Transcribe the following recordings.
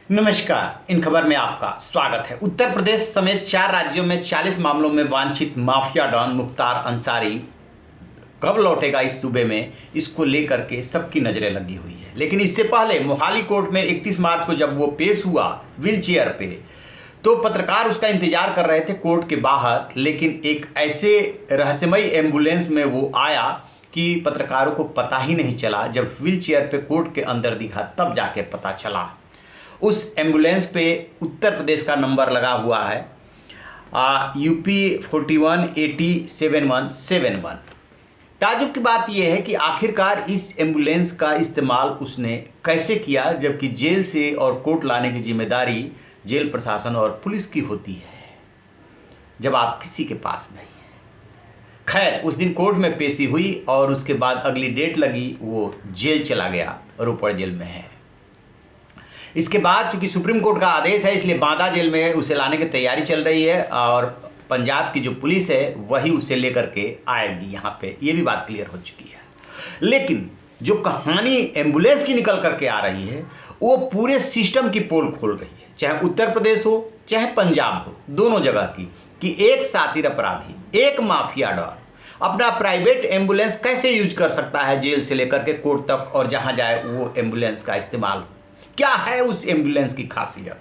नमस्कार। इन खबर में आपका स्वागत है। उत्तर प्रदेश समेत 4 राज्यों में 40 मामलों में वांछित माफिया डॉन मुख्तार अंसारी कब लौटेगा इस सूबे में, इसको लेकर के सबकी नज़रें लगी हुई है। लेकिन इससे पहले मोहाली कोर्ट में 31 मार्च को जब वो पेश हुआ व्हील चेयर पे, तो पत्रकार उसका इंतजार कर रहे थे कोर्ट के बाहर। लेकिन एक ऐसे रहस्यमयी एम्बुलेंस में वो आया कि पत्रकारों को पता ही नहीं चला। जब व्हील चेयर पे कोर्ट के अंदर दिखा तब जाके पता चला। उस एम्बुलेंस पे उत्तर प्रदेश का नंबर लगा हुआ है UP 41807171। ताजुब की बात यह है कि आखिरकार इस एम्बुलेंस का इस्तेमाल उसने कैसे किया, जबकि जेल से और कोर्ट लाने की जिम्मेदारी जेल प्रशासन और पुलिस की होती है जब आप किसी के पास नहीं है। खैर, उस दिन कोर्ट में पेशी हुई और उसके बाद अगली डेट लगी, वो जेल चला गया, रोपड़ जेल में है। इसके बाद चूंकि सुप्रीम कोर्ट का आदेश है, इसलिए बांदा जेल में उसे लाने की तैयारी चल रही है और पंजाब की जो पुलिस है वही उसे लेकर के आएगी यहाँ पे। ये भी बात क्लियर हो चुकी है। लेकिन जो कहानी एम्बुलेंस की निकल करके आ रही है वो पूरे सिस्टम की पोल खोल रही है, चाहे उत्तर प्रदेश हो चाहे पंजाब हो, दोनों जगह की, कि एक शातिर अपराधी, एक माफिया डॉन अपना प्राइवेट एम्बुलेंस कैसे यूज कर सकता है जेल से लेकर के कोर्ट तक, और जहाँ जाए वो एम्बुलेंस का इस्तेमाल। क्या है उस एम्बुलेंस की खासियत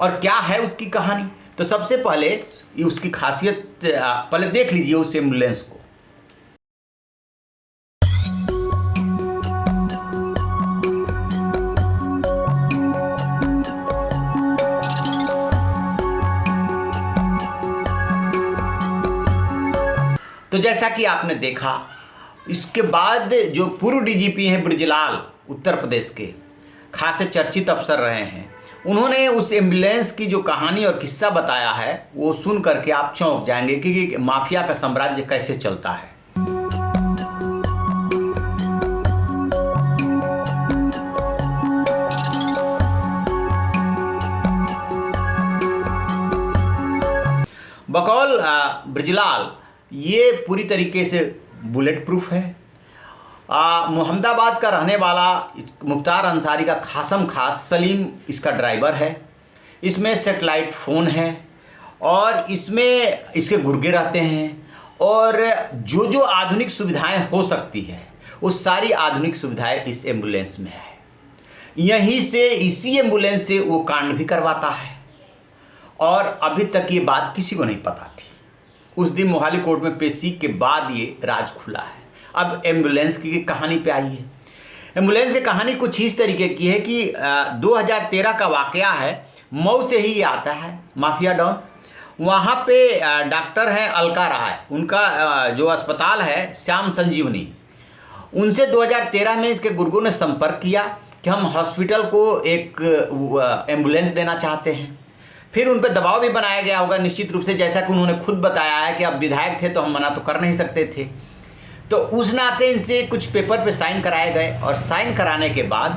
और क्या है उसकी कहानी? तो सबसे पहले उसकी खासियत पहले देख लीजिए उस एम्बुलेंस को। तो जैसा कि आपने देखा, इसके बाद जो पूर्व DGP हैं ब्रजलाल, उत्तर प्रदेश के खासे चर्चित अफसर रहे हैं, उन्होंने उस एम्बुलेंस की जो कहानी और किस्सा बताया है वो सुन करके आप चौंक जाएंगे कि माफिया का साम्राज्य कैसे चलता है। बकौल ब्रजलाल ये पूरी तरीके से बुलेट प्रूफ है। मुहम्मदाबाद का रहने वाला मुख्तार अंसारी का खासम खास सलीम इसका ड्राइवर है। इसमें सेटेलाइट फ़ोन है और इसमें इसके गुर्गे रहते हैं, और जो जो आधुनिक सुविधाएं हो सकती है वो सारी आधुनिक सुविधाएं इस एम्बुलेंस में है। यहीं से, इसी एम्बुलेंस से वो कांड भी करवाता है और अभी तक ये बात किसी को नहीं पता थी। उस दिन मोहाली कोर्ट में पेशी के बाद ये राज खुला है। अब एम्बुलेंस की कहानी पे आई है। एम्बुलेंस की कहानी कुछ इस तरीके की है कि 2013 का वाकया है। मऊ से ही आता है माफिया डॉन। वहाँ पे डॉक्टर हैं अलका राय, उनका जो अस्पताल है श्याम संजीवनी, उनसे 2013 में इसके गुर्गों ने संपर्क किया कि हम हॉस्पिटल को एक एम्बुलेंस देना चाहते हैं। फिर उन पर दबाव भी बनाया गया होगा निश्चित रूप से, जैसा कि उन्होंने खुद बताया है कि अब विधायक थे तो हम मना तो कर नहीं सकते थे। तो उस नाते इनसे कुछ पेपर पे साइन कराए गए और साइन कराने के बाद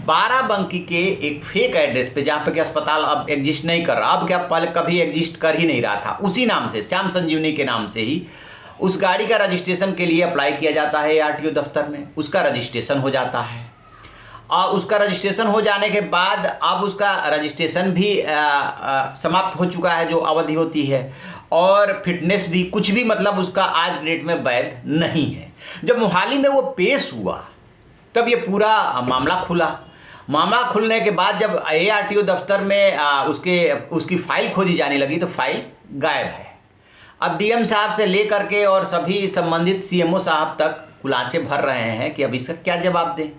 बाराबंकी के एक फेक एड्रेस पे, जहाँ पे कि अस्पताल अब एग्जिस्ट नहीं कर रहा, अब क्या पहले कभी एग्जिस्ट कर ही नहीं रहा था, उसी नाम से श्याम संजीवनी के नाम से ही उस गाड़ी का रजिस्ट्रेशन के लिए अप्लाई किया जाता है ARTO दफ्तर में। उसका रजिस्ट्रेशन हो जाता है और उसका रजिस्ट्रेशन हो जाने के बाद अब उसका रजिस्ट्रेशन भी समाप्त हो चुका है, जो अवधि होती है, और फिटनेस भी कुछ भी मतलब उसका आज डेट में वैध नहीं है। जब मोहाली में वो पेश हुआ तब ये पूरा मामला खुला। मामला खुलने के बाद जब ARTO दफ्तर में उसकी फ़ाइल खोजी जाने लगी तो फाइल गायब है। अब DM साहब से ले करके और सभी संबंधित CMO साहब तक कुलांचे भर रहे हैं कि अब इसका क्या जवाब दें।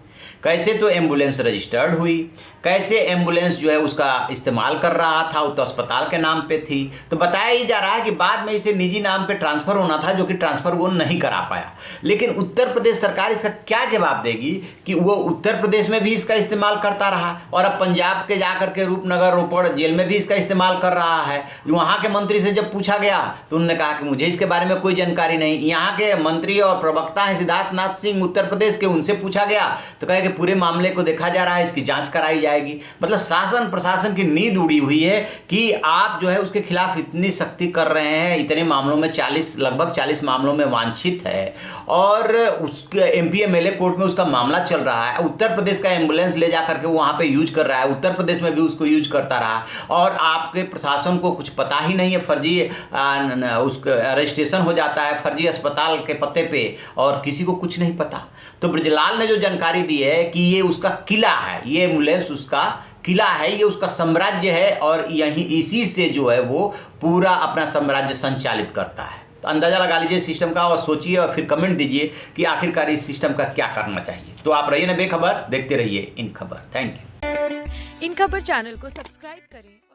कैसे तो एम्बुलेंस रजिस्टर्ड हुई, कैसे एम्बुलेंस जो है उसका इस्तेमाल कर रहा था, वो तो अस्पताल के नाम पे थी। तो बताया ही जा रहा है कि बाद में इसे निजी नाम पे ट्रांसफ़र होना था, जो कि ट्रांसफ़र वो नहीं करा पाया। लेकिन उत्तर प्रदेश सरकार इसका क्या जवाब देगी कि वो उत्तर प्रदेश में भी इसका इस्तेमाल करता रहा और अब पंजाब के जा करके रूपनगर रोपड़ जेल में भी इसका इस्तेमाल कर रहा है। वहाँ के मंत्री से जब पूछा गया तो उन्होंने कहा कि मुझे इसके बारे में कोई जानकारी नहीं। यहाँ के मंत्री और प्रवक्ता हैं सिद्धार्थ नाथ सिंह उत्तर प्रदेश के, उनसे पूछा गया तो कहे कि पूरे मामले को देखा जा रहा है, इसकी जांच कराई जाएगी। मतलब शासन प्रशासन की नींद उड़ी हुई है कि आप जो है उसके खिलाफ इतनी सख्ती कर रहे हैं, इतने मामलों में लगभग 40 मामलों में वांछित है, और उसके MP MLA कोर्ट में उसका मामला चल रहा है। उत्तर प्रदेश का एम्बुलेंस ले जा करके वो वहाँ पे यूज कर रहा है, उत्तर प्रदेश में भी उसको यूज करता रहा, और आपके प्रशासन को कुछ पता ही नहीं है। फर्जी उसका अरेस्टेशन हो जाता है फर्जी अस्पताल के पते पे, और किसी को कुछ नहीं पता। तो ब्रजलाल ने जो जानकारी दी है कि ये उसका किला है, ये एम्बुलेंस उसका किला है, ये उसका साम्राज्य है, और यहीं इसी से जो है वो पूरा अपना साम्राज्य संचालित करता है। तो अंदाज़ा लगा लीजिए सिस्टम का, और सोचिए और फिर कमेंट दीजिए कि आखिरकार इस सिस्टम का क्या करना चाहिए। तो आप रहिए ना बेखबर, देखते रहिए इन खबर। Thank you. इन खबर चैनल को सब्सक्राइब करें।